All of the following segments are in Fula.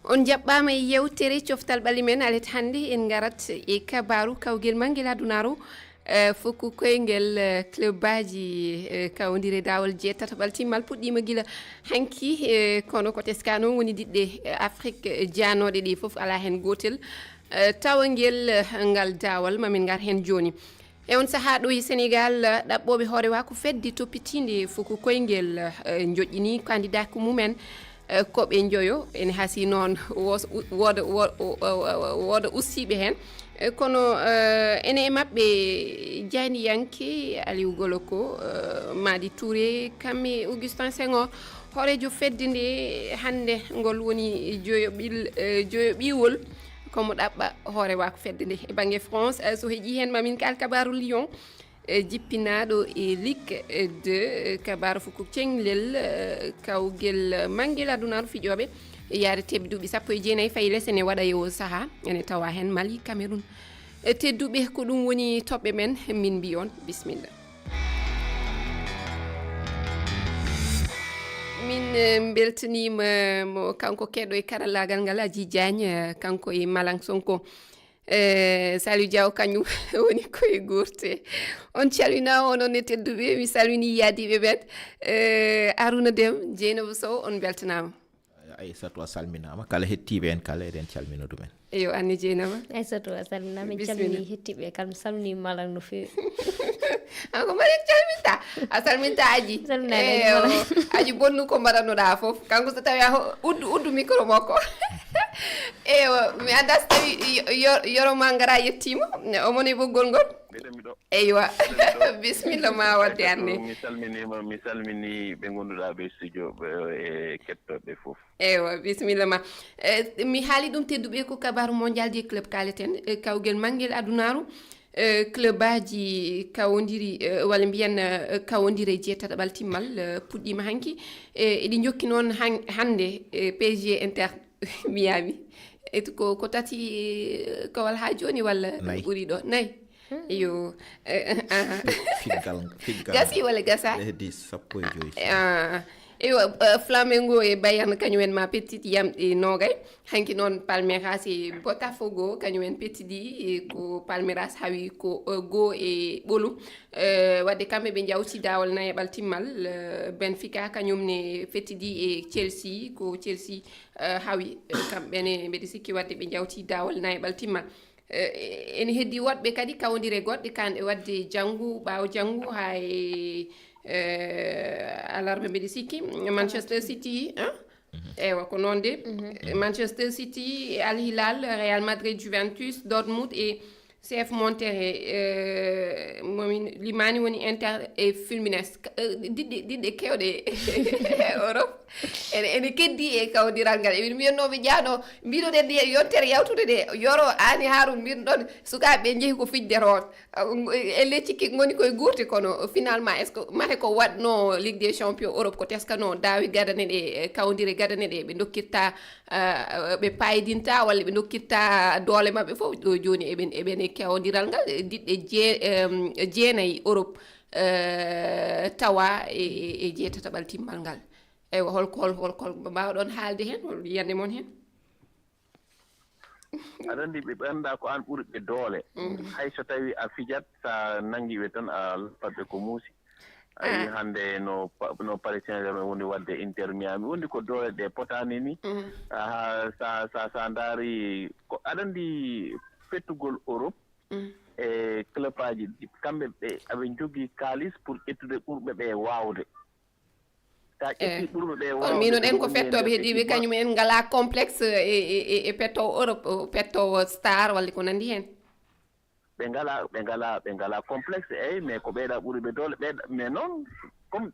on jaɓɓama e yewtere coftal ɓalli men alet hannde en garat e kabaru kawgel mangel adunaru fokko koyngel club baji kawdire dawol jeetataɓal timmal puɗɗima gila hanki kono ko teskano woni diɗɗe Afrique janoɗe ɗi foof ala hen gotel tawa ngel ngal dawal mamin gar hen joni e on saaha ɗo e Sénégal ɗaɓɓoɓe hoorewa ko fedde toppitinde foko koyngel joƴƴini candidat ko mumen koɓe joyo ene hasi noon woda ustiɓe hen kono ene e mabɓe Diani Yanke Aliou Goloko Madi Touré kamɓe Augustin Senghor hoorejo fedde nde hande ngol woni joyo ɓiwol komo ɗaɓɓa hoore wako fedde nde e banggue France so heeƴi hen mamin kal kabaru Lyon jippinaɗo e Ligue 2 kabaru fukko cenglel kawgel manguel adunaru fijoɓe yaade tebbi duuɓi 19 fayi less ene waɗa e o saaha ene tawa hen Mali Cameroun tedduɓe ko ɗum woni toɓɓe men min mbi on bisimilla min beltanima mo kanko keɗo e karallagal ngal Adji Diagne kanko e Malang Sonko Saliou Diaw kañum woni koye gurte on calmina onon e tedduɓe mi salmini yaadiɓe ɓen Arouna Deme Dieynaba Sow on beltanama Aissatou a salminama kala hettiɓe en kala eɗen calmina ɗumen eyo anne Dieynaba Aissatou a salminama en calmini hettiɓe kam salmini Malang no fewi ko mbaɗen calminta a salminta Adji Adji bonnu ko mbaɗannoɗa foof kanko so tawi a uddu micro makko eyo mi anda so tawi yoroma ngara yettima omon e ɓoggol ngol eywa bisimilla ma wadde anne mi salmini ɓe gonduɗa ɓe studio e kettoɓe foof eywa bisimilla ma mi haali ɗum tedduɓe ko kabaru mondial des club kaleten kawgel manguel adunaru club aji kawodiri walla mbiyen kawodiri jeetataɓal timmal puɗɗima hanki eɗi jokki noon hande PSG Inter Miami ko tati kowal ha joni walla ɓuuri ɗo nayyi yo gasi walla gasa eyo Flamengo e Bayern kañumen ma pettiti yamɗe nogay hanki noon Palmeiras e Botafogo kañumen pettidi ko Palmeiras hawi ko go e ɓolu wadde kamɓe ɓe jawti dawol nayeɓal timmal Benfica kañumne fettidi e Chelsea ko Chelsea hawi kamɓene mbeɗa sikki wadde ɓe jawti dawol nayeɓal timmal ene heddi woɗɓe kadi kawodire goɗɗe kanɗe wadde janggo ɓawo janggo ha e alarba mbeɗa sikki Manchester City eywa ko noon de Manchester City Al Hilal Real Madrid Juventus Dortmund e CF Monterrey momin limani woni Inter e Fluminense diɗɗe kewɗe Europe ene keddi e kawdiral ngal eɓe mbiyatnoɓe ƴaano mbiɗoɗen yontere yawtude de yoro ani Haroun mbino ɗon sukaɓe jeehi ko fijde toon elle cikki goni koye guurti kono finalement est ce que mate ko waɗno Ligue des Champions Europe ko teskano daawi gadane ɗe kawdire gadane ɗe ɓe dokkirta ɓe paydinta walla ɓe dokkirta doole mabɓe fof ɗo joni eɓene kawdiral ngal diɗɗe jeenayyi Europe tawa e jeetataɓal timmal ngal eywa holko mbawɗon haalde hen hol yiyande moon hen aɗa andi ɓe ɓenda ko an ɓurɓe doole hay so tawi a fijat sa nanguiɓe tan a loppaɓe ko muusi ayi hande no Paris Saint-Germain woni wadde Inter Miami wondi ko doole ɗe potani ni sa daari ko aɗa andi fettugol Europe e club aji kamɓe ɓe aɓe jogui kalis pour ƴettude ɓurɓe ɓe wawde sa ƴetti ɓurɓe ɓe wawde minoɗen ko fettoɓe heeɗiɓe kañumen ngala complexe e pettowo Europe pettowo star walla ko nandi hen ɓe ngala complexe eyyi mais ko ɓeyɗa ɓuuri ɓe doole ɓeyɗa mais noon comme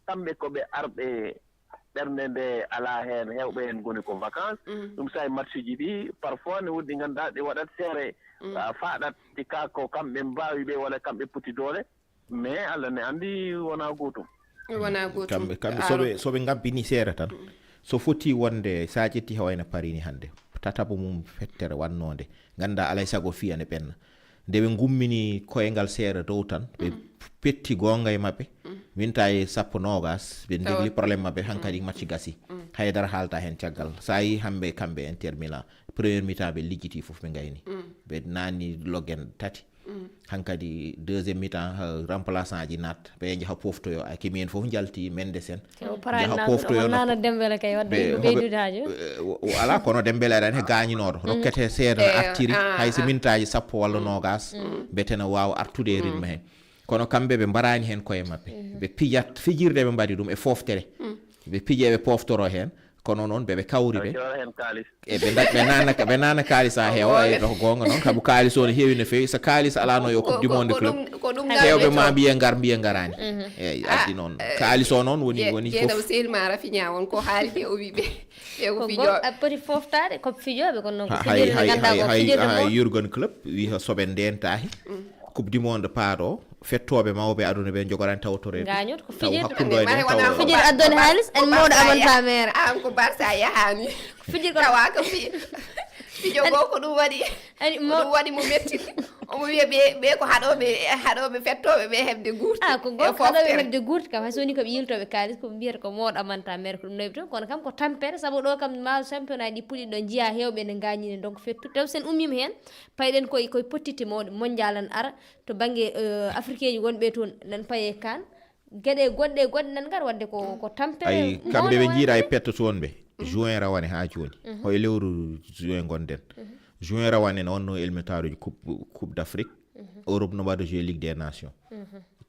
kamɓe koɓe arɓe ɓernde nde ala hen hewɓe hen goni ko vacance ɗum sa e match ji ɗi parfois ne woodi ganduɗa ɗi waɗat seere faɗat tika ko kamɓe mbawi ɓe walla kamɓe poti doole mais Allah ne andi wona gotum kamɓe soɓe gabbini seere tan so foti wonde sa ƴetti hawayno parini hande tatabu mum fettere wannode ganda alay sago fiyane ɓenna nde ɓe gummini koyengal seere dow tan ɓe petti gonga e mabɓe mintaji sappo nogas ɓe jogli probléme mabɓe hankadi match gasi haydara haalta hen caggal sa yi hamɓe kamɓe Inter Milan première mi-temps ɓe liggiti foof ɓe gayni ɓe nanni loggen tati hankadi deuxième mi-temps remplaçant ji nat ɓe jaha poftoyo ay kimi en foof jalti Mendes en jaha poftoyo nana Dembele kay wadde ɓeydudajo ala kono Dembele aɗani he gañinoɗo rokkete seeɗa attiri hayso mintaji sappo walla nogas betena wawa artude e rythme hen kono kamɓe ɓe mbarani hen koye mabɓe ɓe pijat fijirde ɓe mbaɗi ɗum e foftere ɓe piije ɓe poftoro hen kono noon ɓeɓe kawri ɓe e ɓe nana kalis ha heewa e ɗo gonga noon saabu kalis o ne heewi no fewi so kalis alano yo coupe du monde club hewɓe ma mbiye garani eyyi addi noon kalis o noon woni jeeɗam selma Rafinha won ko haalde o wiɓe ɓe ko fijoɓe poti foftade ko fijoɓe kono noon hay Jurgen Klopp wi soɓe ndentahi coupe du monde paaɗo fettoɓe mawɓe aduna ɓe jogorani tawtore gañot ko fijir addone halis en mawɗo amanta mere an ko Barça yahani fijir tawa ko fijo go ko ɗum waɗi mo metti omo wiya ɓe ko haɗoɓe fettoɓe ɓe hebde guurti ko goto haɗoɓe hebde guurti kam hay soni koɓe yiltoɓe kalis koɓe mbiyata ko mawɗo amanta mere ko ɗum nawi toon kono kam ko tampere saabu ɗo kam ma championnat ɗi puɗɗi ɗo jiiya hewɓe ne gañine donc fettu taw sen ummima hen payɗen koye pottitte mawɗe mondial an ara to banggue africain ji wonɓe toon nan paye kan gueɗe goɗɗe nan gar wadde ko tampere ay kamɓe ɓe jiiɗa e petta toon ɓe juin rawane ha joni hoye lewru juin gonɗen juin rawane ne wonno éliminatoire uji coupe d'Afrique Europe no waɗa jouer Ligue des Nations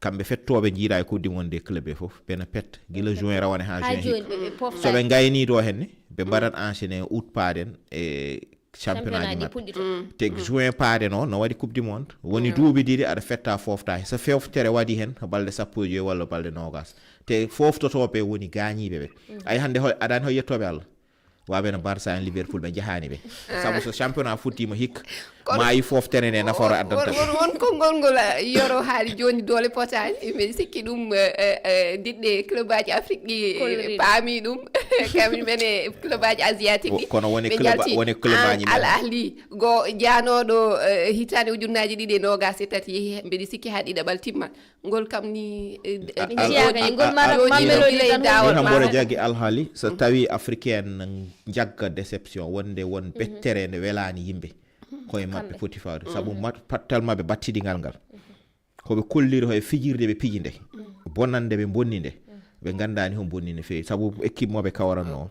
kamɓe fettoɓe jiiɗa e coupe du monde des clubs e foof ɓena petta guila juin rawane ha juin soɓe gayni ɗo henne ɓe mbaɗat enchaîné août paaɗen e championnat ji mabɓe te juin paade no waɗi coupe du monde woni duuɓi ɗiɗi aɗa fetta foftahi so feftere waɗi hen balɗe sappo e joyi walla balɗe nogas te foftotoɓe woni gañiɓe ɓe ay hande aɗani hoy yettoɓe Allah waɓe no Barça en Liverpool ɓe jahani ɓe saabu so championnat futtima hikka ma yi foftere nde naforo addanta won konngol ngol yoro haali joni doole potani mbiɗa sikki ɗum diɗɗe club aji Afrique ɗi paami ɗum kamɓene club aji asiatique ɗi kono woni club aji Al Ahli go janoɗo hitande ujunnaji ɗiɗi e nogas e tati mbiɗa sikki ha ɗiɗaɓal timma ngol kam ni mboɗo jaggi Al Ahli so tawi africaine jagga déception won bettere nde welani yimɓe koye mabɓe foti fawde saabu pattal mabɓe battidigal ngal koɓe kolliri hoye fijirde ɓe piiji nde bonnande ɓe bonni nde ɓe gandani hon bonni no fewi saabu équipe moɓe kawaranno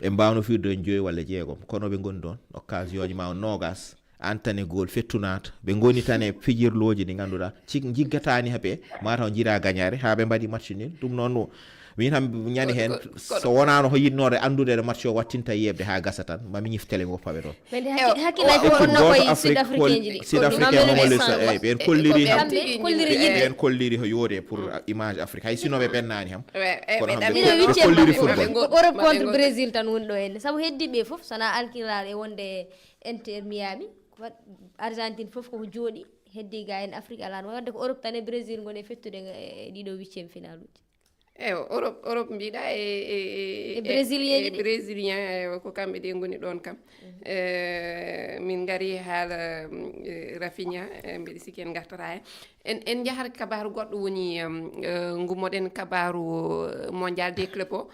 ɓe mbawno firde joyi walla jeegom kono ɓe goni ɗon occasion ji ma nogas antane gol fettunata ɓe goni tan e fijirloji ɗi ganduɗa jiggatani haɓe mataw jira gagnare ha ɓe mbaɗi match nul ɗum noon min ham ñani hen so wonano ho yidnore andude de match o wattinta yebde ha gasa tan mami ñiftele mo paɓe ɗon hakkillaji wonno koye sud africain ji sud africain momolle ɓen kolliri ham ɓen kolliri ho yoode pour image afrique hay sinoɓe ɓennani ham kono kolliri football Europe contre Brésil tan woni ɗo henne saabu heddiɓe foof sona alkilal e wonde Inter Miami Argentine foof koko jooɗi heddi ga en Afrique alano wadde ko Europe tan e Brésil goni fettude ɗiɗo 8e final uji Europe mbiɗa e brésilien ko kamɓe ɗe goni ɗon kam min gari haala Rafinha mbiɗa sikki en gartata en jahata kabaru goɗɗo woni gummoɗen kabaru mondial des clubs o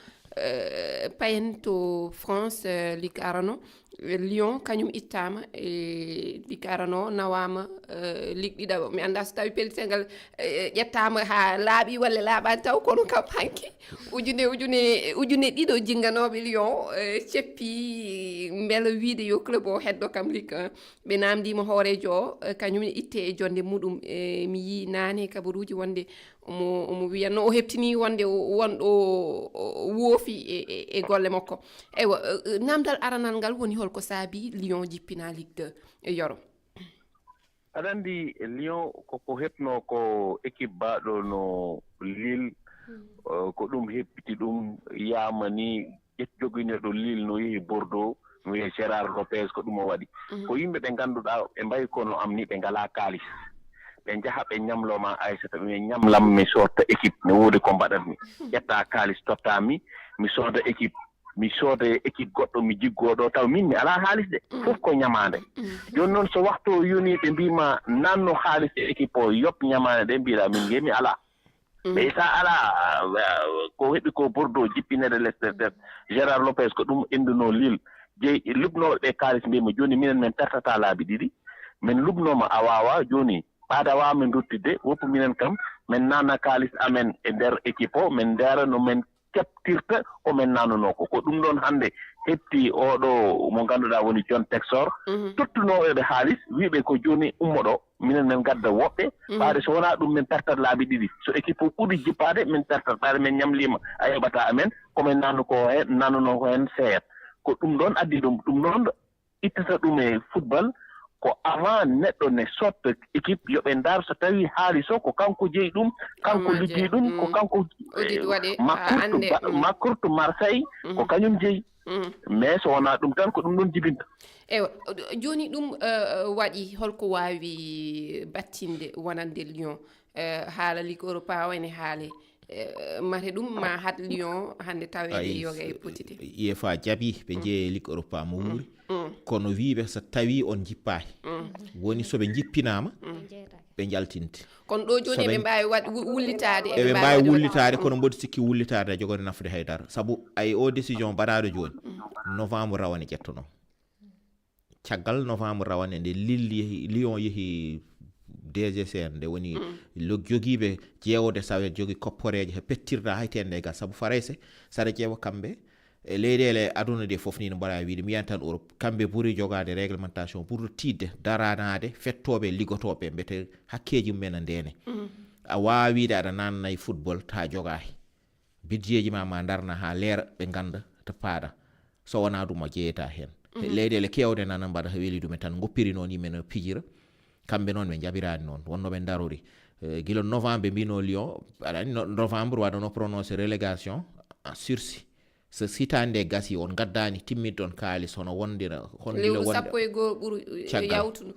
payen to France Ligue arano Lyon kañum ittama Ligue arano nawama Ligue ɗiɗaɓo mi anda so tawi pellitel ƴettama ha laaɓi walla laaɓani taw kono kam hanki ujune ɗiɗo jingganoɓe Lyon ceppi beela wiide yo club o heddo kam Ligue 1 ɓe namdima hoorejo o kañum ne itte e jonde muɗum mi yi nane kabaruji wonde omo wiyanno o heɓtini wonde wonɗo woofi e golle makko eywa namdal aranal ngal woni holko saabi Lyon jippina Ligue 2 yoro aɗa andi Lyon koko heɓno ko équipe baɗo no Lille ko ɗum heɓɓiti ɗum yamani joguineɗo Lille no yeehi Bordeaux no wiye Gérard Lopez ko ɗum o waɗi ko yimɓe ɓe ganduɗa ɓe mbayi kono am ni ɓe ngala kalis ɓe jaha ɓe ñamloma Aissata ɓe ñamlam mi sodta équipe ne woodi ko mbaɗatmi ƴetta kalis tottami mi sooda équipe goɗɗo mi jiggoɗo taw min mi ala haalis de fof ko ñamande joni noon so waxtu yoni ɓe mbima nanno haalis e équipe o yop ñamande ɗe mbiɗa min nge mi ala mais sa ala ko heɓi ko Bordeaux jippinede Leicester Gérard Lopez ko ɗum enduno Lille jeyi lubnoɓe ɓe kalis mbima joni minen min pertata laabi ɗiɗi min lubnoma a wawa joni ɓaada wawa min duttidde woppu minen kam min nanna kalis amen e nder équipe o min ndera no min keɓtirta komin nannuno ko ɗum ɗon hannde heɓti oɗo mo ngannduɗaa woni John Textor tottunooɓe haalis wiiɓe ko jooni ummoɗo minen min gadda woɓɓe ɓaade so wonaa ɗum min pertat laabi ɗiɗi so équipe o ɓuri jippaade min pertat ɓaade min ñamliima a yoɓata amen komin nannuno ko heen seeyat ko ɗum ɗon addi ɗum noon ittata ɗum e football ko avant neɗɗo ne sotta équipe yoɓe ndar so tawi haalis o ko kanko jeyi ɗum kanko liggi ɗum ko kanko makkurtu Marseille ko kañum jeyi mais so wonaa ɗum tan ko ɗum ɗon jibinta ewa joni ɗum waɗi holko wawi battinde wonande Lyon haala Ligue Europa wayne haale mate ɗum ma hat Lyon hande tawede yoga e potite UEFA jaɓi ɓe jeeye Ligue Europa mo wuuri kono wiiɓe so tawi on jippaki woni soɓe jippinama ɓe jaltinte kono ɗo joni eɓe mbawi wullitade eɓe mbawi wullitade kono mboɗo sikki wullitade jogori nafde haydara saabu ay o décision mbaɗaɗo joni novembre rawane ƴettono caggal novembre rawane nde Lyon yeehi DGCN nde woni jogiiɓe ƴeewde sawe jogi kopporeje he pettirɗa haytende gal saabu farayse saɗa ƴeewa kamɓe e leyɗele aduna de fof ni no mbaɗa wiide mi yiyan tan Europe kamɓe ɓuuri jogade réglementation pour tidde daranade fettoɓe liggotoɓe mbete hakkeji mumen a ndene a wawa wiide aɗa nannayi football ta jogaki budget ji ma darna ha leera ɓe ganda to paaɗa so wona ɗum a jeeyata hen leyɗele kewɗe nana mbaɗa weeli ɗumen tan goppiri noon yimɓe pijira kamɓe noon ɓe jaɓirani noon wonno ɓe darori guila novembre mbino Lyon aɗa andi novembre waɗano prononcé relégation en sursis so sitande gasi on gaddani timmiɗon kaalis hono wondira lewru sappo e goho ɓuuri yawtudu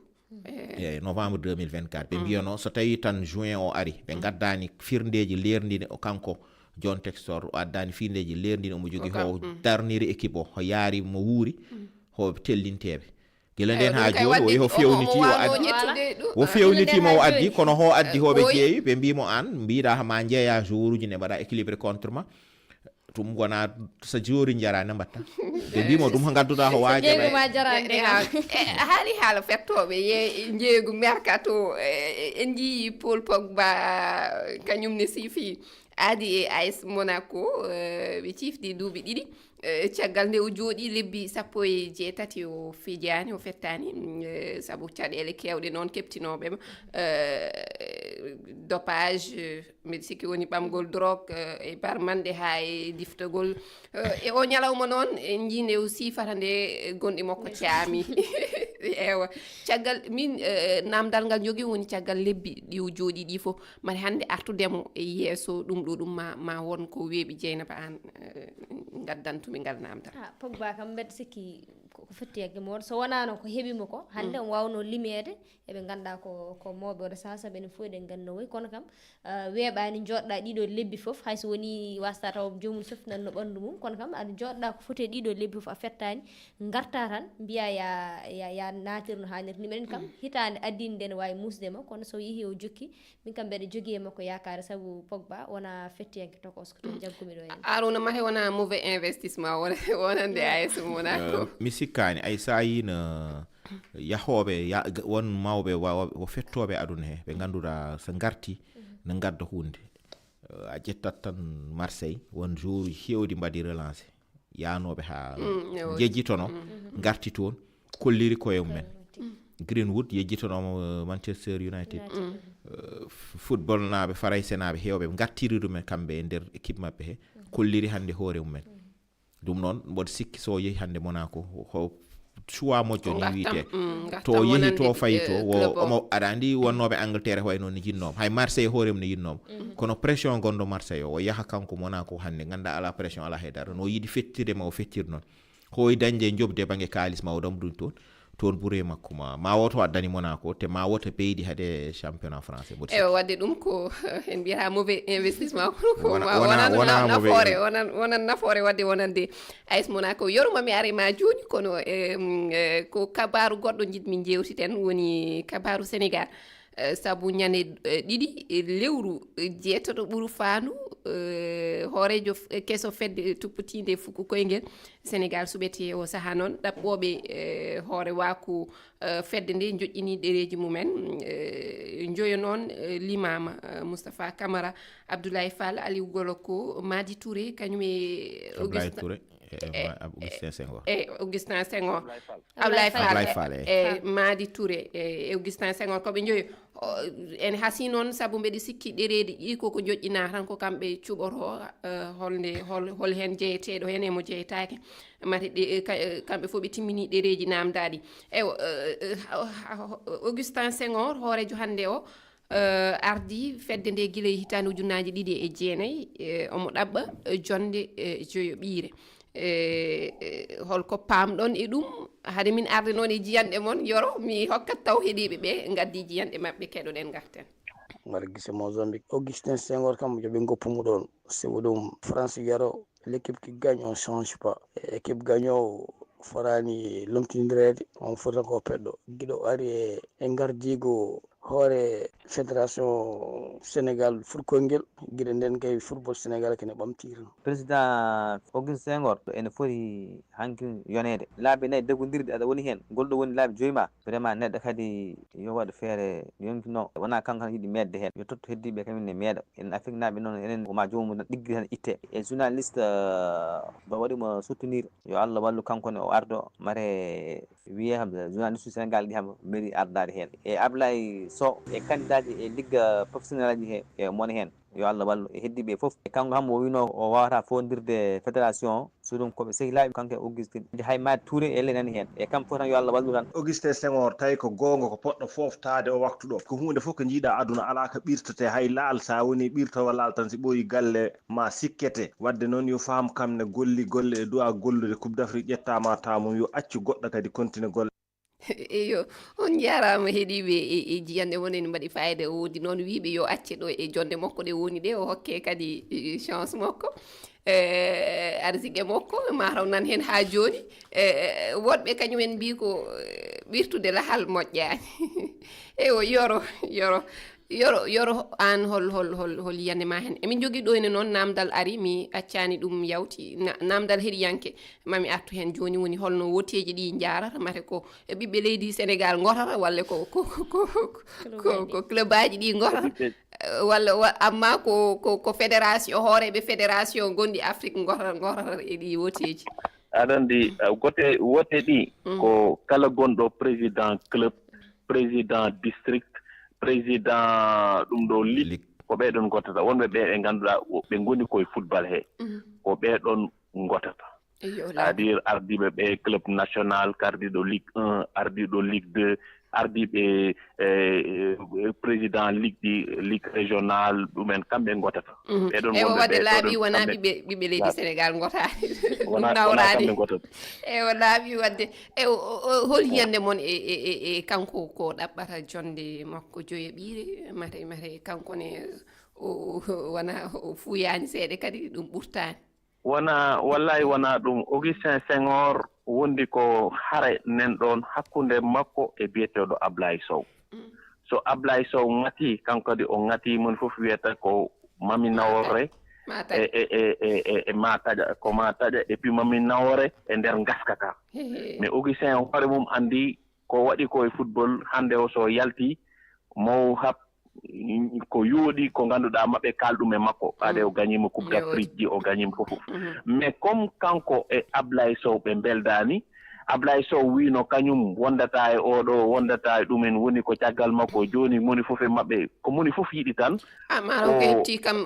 novembre 2024 ɓe mbiyano so tawi tan juin o ari ɓe gaddani firndeji lerdine o kanko John Textor o addani firndeji lerdine omo jogui ho darniri équipe o ho yaari mo wuuri ho tellinteɓe gila nden ha joni o fewniti o fewnitima o addi kono ho addi hoɓe jeeyi ɓe mbimo an mbiɗa ma jeeya jour uji ne mbaɗa équilibré contre ma ɗum wona so joori jarani mbatta ɓe mbimo ɗum ko gadduɗa ho waji haali haala fettoɓe jeeygu mercato en jii Paul Pogba kañumne siifi aadi e AS Monaco ɓe ciifdi duuɓi ɗiɗi caggal nde o jooɗi lebbi 17 o fijaani o fettani sabu caɗele kewɗe noon keɓtinoɓema dopage mbiɗa sikki woni ɓamgol drogue e barmanɗe ha e diftagol e o ñalawma noon en jii nde o siifata nde gonɗi makko caami ewa caggal min namdal ngal jogui woni caggal lebbi ɗi o jooɗi ɗi fof mate hannde artudemo e yeeso ɗum ɗo ɗum ma won ko weeɓi Dieynaba an gaddantumi ngal namdal Pogba kam mbeɗa sikki ko fetti egge moɗo so wonano ko heɓimo ko hande on wawno limede eɓe ganduɗa ko mawɓe oɗo sasa ɓene fof eɗen gannowoy kono kam weeɓani joɗɗa ɗiɗo lebbi foof hayso woni wasta taw jomum softinanno ɓandu mum kono kam aɗa joɗɗa ko foti ɗiɗo lebbi foof a fettani garta tan mbiya ya natirno hannirta ni minen kam hitande addini nde ne wawi musdema kono so yeehi o jokki min kam mbeɗa jogui e makko yakare saabu Pogba wona fettiyanke tokos ko ton jaggumi ɗo hen Arona mate wona mauvais investissement wonande AS Monaco mi sikkani ay sa yino yahoɓe won mawɓe o fettoɓe aduna he ɓe ganduɗa so garti ne gadda hunde a ƴettat tan Marseille won jour hewdi mbaɗi relancé yanoɓe ha jejjitono garti toon kolliri koye mumen Greenwood yejjitonomo Manchester United football naɓe Farayse naɓe hewɓe gartiri ɗumen kamɓe e nder équipe mabɓe he kolliri hande hoore mumen ɗum noon mboɗo sikki so yeehi hande Monaco ho choix moƴƴo ni wiite to yeehi to fayi to omo aɗa andi wonnoɓe Angleterre way noon ne jinnomo hay Marseille hoore mum ne yinnomo kono pression gonɗo Marseille o yaha kanko Monaco hande ganda ala pression ala haydara no yiiɗi fettire ma o fettir noon hoy dañde jobde banggue kalis ma o damɗum toon ɓuure makko ma woto addani Monaco te ma woto beydi hade championnat français ewa wadde ɗum ko en mbiyata mauvais investissement wonan nafoore wadde wonande AS Monaco yoruma mi arima joni kono ko kabaru goɗɗo jiɗmi jewtiten woni kabaru Sénégal sabu ñande ɗiɗi lewru jeetoɗo ɓuru faandu hoorejo keso fedde tupputinde fuku koyngel Sénégal suɓete o saha noon ɗaɓɓoɓe hoore waaku fedde nde joƴƴini ɗereji mumen joyo noon limama Moustapha Camara Abdoulaye Fall Aliou Goloko Madi Touré kañum e Abdoulaye Touré Augustin Senghor Augustin Senghor Abdoulaye Fall Madi Touré Augustin Senghor koɓe joyi en hasi noon sabu mbeɗa sikki ɗereji ɗi koko joƴƴina tan ko kamɓe cuɓoto hol hen jeeyeteɗo hen emo jeeyetake mate kamɓe fof ɓe timmini ɗereji namdaɗi Augustin Senghor hoorejo hande o ardi fedde nde guila e hitande ujunnaji 2009 omo ɗaɓɓa jonde joyo ɓiire holko pamɗon e ɗum hade min arde noon e jiyanɗe moon Yoro mi hokkat taw heeɗiɓe ɓe gaddi jiyanɗe mabɓe keɗoɗen garten mbaɗa gise Mozambique Augustin Senghor kam joɓe goppumo ɗon siko ɗum France yaro l'équipe qui gagne on change pas équipe gagnant forani lomtinirede on fota ko peɗɗo guiɗo ari e gardigo hoore fédération Sénégal furkoyngel guiɗo nden kay football Sénégal kene ɓamtiri président Augustin Senghor ene foti hanki yonede laabi nayyi deggodirɗi aɗa woni hen golɗo woni laabi joyma vraiment neɗɗo kadi yo waɗa feere yontuno wona kanko tan yiiɗi medde hen yo tottu heddiɓe kamine meeɗa en Afrique naaɓe noon enen koma jomum ɗigguiri tan itte e journaliste mo waɗimo soutenir yo Allah wallu kankone o ardo mare wiye kam journaliste Sénégal ɗi kam mairie ardade hen e Ablaye Sow e candidat ji e ligue professionnel aji he e mon hen yo Allah wallu e heddiɓe foof e kanko ham o wino o wawata fondirde fédération so ɗum koɓe sehilaɓe kanko e Augustin hay Madi Touré elle nani hen e kamɓe fof tan yo Allah wallu tan Augustin Senghor tawi ko gonga ko poɗɗo foftade o waktu ɗo ko hunde fof ko jiiɗa aduna ala ko ɓirtete hay laal sa woni ɓirtowo laal tan si ɓooyi galle ma sikkete wadde noon yo faam kam ne golli golle e duwa gollude coupe d'Afrique ƴettama tamum yo accu goɗɗo kadi continue golle eyo on jarama heeɗiɓe e jiyanɗe won en mbaɗi fayida o woodi noon wiiɓe yo acce ɗo e jonde makko ɗe woni ɗe o hokke kadi chance makko arsigue makko mataw nan hen ha joni woɗɓe kañumen mbi ko ɓirtude lahal moƴƴani eyo yoro an hol yiyande ma hen emin jogui ɗo ene noon namdal ari mi accani ɗum yawti namdal heeɗiyanke mami artu hen joni woni holno woteji ɗi jarata mate ko ɓiɓɓe leydi Sénégal gotata walla ko club aji ɗi gotata walla amma ko fédération hooreɓe fédération gonɗi Afrique gotata e ɗi woteji aɗa andi wote ɗi ko kala gonɗo président club président district président ɗum ɗo ligue ko ɓeɗon gottata wonɓe ɓe ganduɗa ɓe goni koye football he ko ɓeɗon gottata c'est-à-dire ardiɓe ɓe club national ardiɗo ligue 1 ardiɗo ligue 2 ardiɓe président ligue régional ɗumen kamɓe gottata ɓeɗon ewo wadde laaɓi wona ɓiɓɓe leydi Sénégal gotani nawrani ewo laaɓi wadde hol yiyande moon e kanko ko ɗaɓɓata jonde makko joyo ɓiire mate kankone wona fuyani seeɗa kadi ɗum ɓurtani wallahi wona ɗum Augustin Senghor wondi ko hare nen ɗon hakkunde makko e biyeteɗo Ablaye Sow so Ablaye Sow ngati kanko kadi o ngati mon fof wiyata ko Mami Nawore e Mataƴa ko Mataƴa et puis Mami Nawore e nder gaskaka mais Augustin hoore mum andi ko waɗi ko e football hande o so yalti mo hab ko yooɗi ko ngannduɗaa maɓɓe kalɗum e makko ade o gañima coupe d'Afrique ji o gañima fof mais comme kanko e Ablaye Sow ɓe beldaani Ablaye Sow wiino kañum wondata e oɗo wondata e ɗumen woni ko caggal makko jooni moni fof e maɓɓe ko moni fof yiɗi tan maaro ko hetti kam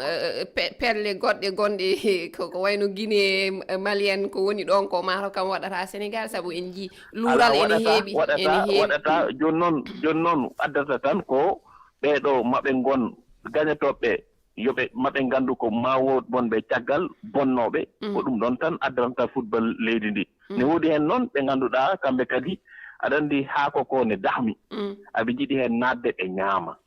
perle goɗɗe gonɗe ko wayno Guinée Malien ko woni ɗon ko maaro kam waɗata Sénégal sabu en jii luural ene heeɓi waɗata joni noon addata tan ko ɓeɗo maɓe gon gañatoɓe yoɓe maɓe nganndu ko ma wood bonɓe caggal bonnoɓe ko ɗum ɗon tan addanta football leydi ndi ne woodi hen noon ɓe ngannduɗaa kamɓe kadi aɗa anndi haako ko ne dahmi aɓe jiɗi heen naatde ɓe ñaama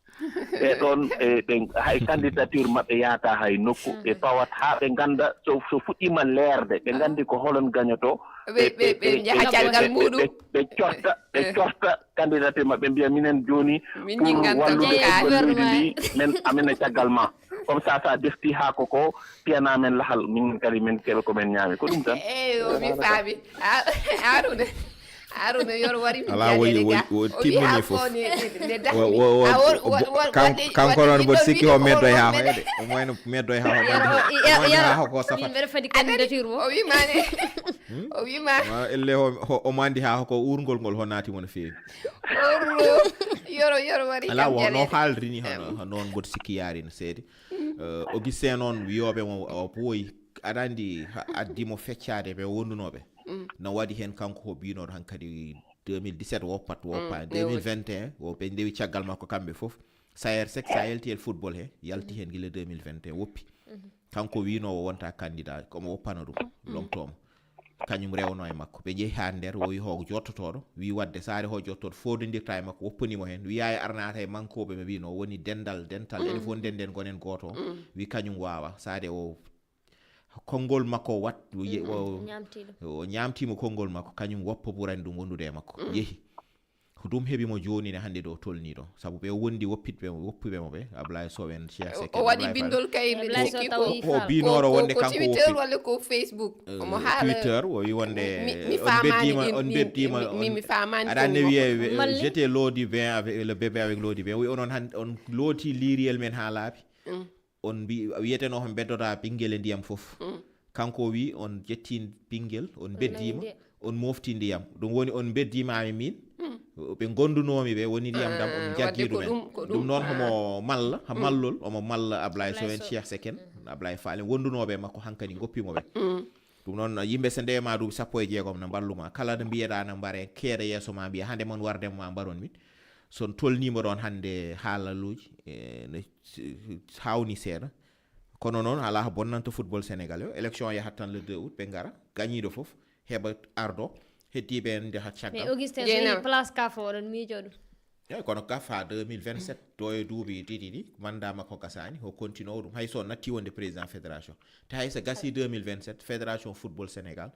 e ɗon ɓe hay candidature maɓɓe yahata hay nokku ɓe pawat haa ɓe ngannda so fuɗɗima leerde ɓe nganndi ko holon gañoto ɓe jaha caggal muɗum ɓe cofta candidature maɓɓe mbiya minen jooni min pour ñinganta wallude jeeyi leydi gouvernement ndi men amene caggal ma comme ça sa defti haako ko piyanamen lahal min kadi min keɓe komin ñaami ko ɗum tan eyi o mi faami Aruna yoro wari mi ala wo timmini fof kanko noon mboɗo sikki o meddo e ha hoyde o moyno meddo e ha hoyde ko safa min mbeɗa fadi candidature mo o wimane o wima elle o mandi ha ko urgol ngol honatimo no feewi yoro wari ala wono haaldrini hono noon mboɗo sikki yaari no seedi Augustin noon wiyoɓe mo o ɓooyi aɗa andi addimo feccade ɓe wondunoɓe no waɗi hen kanko ko binoɗo hankkadi 2017 woppat woppa 2021 o ɓe ndewi caggal makko kamɓe fof sayer sek sa yalti el football he yalti hen guila 2021 woppi kanko winowo wonta candidat komo woppano ɗum lomtomo kañum rewno e makko ɓe jeehi ha nder o wi ho jottotoɗo wi wadde saare ho jottoɗo fododirta e makko woppanimo hen wiya e arnata e mankoɓe ɓe mbino woni dental enen fof denden gonen goto wi kañum wawa saade o konngol makko wat o ñamtimo konngol makko kañum woppa ɓurani ɗum wondude e makko yeehi ko ɗum heeɓimo joni ne hannde ɗo tolni ɗo saabu ɓe wondi woppuɓe mo ɓe Ablaye Sow en Cheikh Seck o waɗi bindol kayit sikki ko binoro wonde kanko Twitter walla ko Facebook omo haala Twitter o wi wonde on beddima aɗa andi wiye jeté lodi 20 avec le bébé avec lodi 20 wi onon on looti liiriel men ha laaɓi on mbi wiyeteno ko beddota ɓinguel e ndiyam fof kanko wi on jetti ɓinguel on beddima on mofti ndiyam ɗum woni on beddimami min ɓe gondunomi ɓe woni ndiyam dam on jaggi ɗumen ɗum noon homo malla ha mallol omo malla Ablaye Sow en Cheikh Seck en Ablaye Fall wondunoɓe makko hankkadi goppimoɓe ɗum noon yimɓe so ndewma duuɓi 16 no mballuma kala no mbiyeɗa no mbare keeɗa yeeso ma mbiya hande mon wardemo ma mbaron min son tolnima ɗon hande haalaluji no hawni seeɗa kono noon ala ko bonnanta football sénégal o élection yahat tan le 2 août ɓe gara gañiɗo foof heɓa ardo heddiɓe en jahat caggal mais Augustin so place kaf oɗon miijo ɗum eyyi kono kaf ha 2027 do e duuɓi ɗiɗi ɗi mandama ko gasani o continue o ɗum hay so natti wonde président fédération te hay so gasi 2027 fédération football sénégal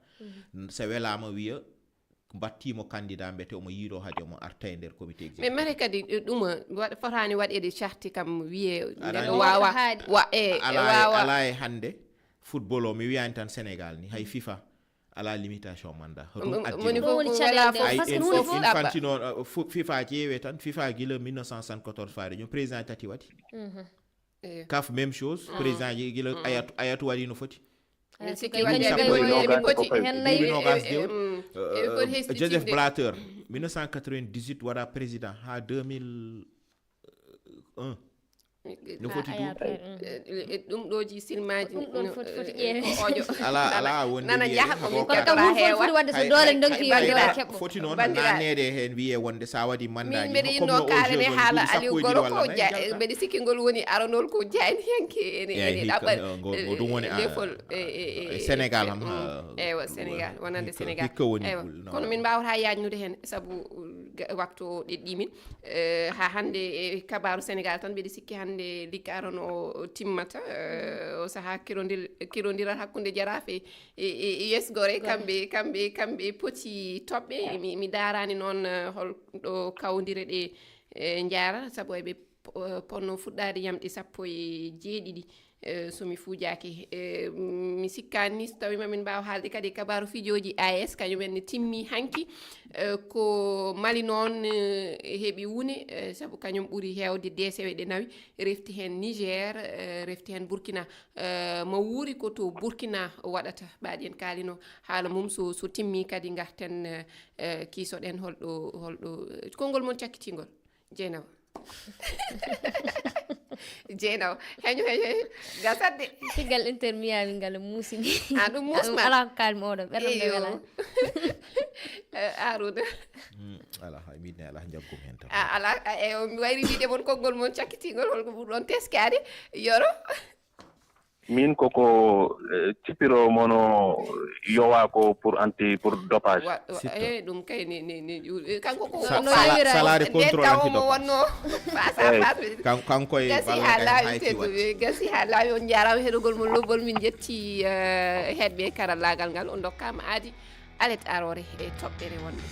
so welama wiya battimo candidat mbete omo yiiɗo haade omo arta e nder comité exécutif mais mare kadi ɗuma fotani waɗede charte kam wiye neɗɗo wawa wawa ala e hande football o mi wiyani tan sénégal ni hay FIFA ala limitation mandat Infantino FIFA ƴeewe tan FIFA guila 1974 faade ñum président tati waɗi CAF même chose président guila ayatu waɗi no foti Joseph Blatter 1998 waɗa président ha 2001 no foti ɗum ɗoji silmaji ojo ala woni nana jaha ko min kono kam foti wadde so doole donki yo doole keɓɓo foti noon nanede hen wiye wonde sa waɗi mandat min mbeɗa yinno kalane haala Aliou Goro ko mbeɗa sikki ngol woni aranol ko jani henke ene ɗaɓɓa ɗum woni Sénégal ham eywa Sénégal wonande Sénégal eywa kono min mbawata yajnude hen saabu waktu o ɗeɗɗimin ha hande e kabaru Sénégal tan mbeɗa sikki hande Ligue Aron o timmata o saha kirodiral hakkude Jaraaf e US Gorée kamɓe poti toɓɓe mi darani noon holɗo kawdire ɗe jaara saabu eɓe ponno fuɗɗade yamɗe 17 somi fuujaki mi sikkani ni so tawi mamin mbawa haalde kadi kabaru fijoji AS kañumen ne timmi hanki ko Mali noon heeɓi wune saabu kañum ɓuuri hewde DCW ɗe nawi refti hen Niger refti hen Burkina mo wuuri ko to Burkina waɗata ɓaɗi en kalino haala mum so timmi kadi garten kiisoɗen holɗo konngol mon cakkitingol Dieynaba Dieynaba heño gasatde tigal Inter Miami ngal muusimi ɗum musma ala kalmi oɗo ɓerɗe wala Arouna ala hay minne ala jaggum hen tan ala mi wayri wiide mon konngol mon cakkitingol holko ɓurɗon teskade yoro min koko cipiro mono yowa ko pour dopage ɗum kay ni kanko ko salari contrôle antidopage wonno face à face kanko e gasi ha laawi on jarama heɗogol mo lobbol min jetti heɗɓe karallagal ngal on dokkama aadi alet arore e toɓɓere wonde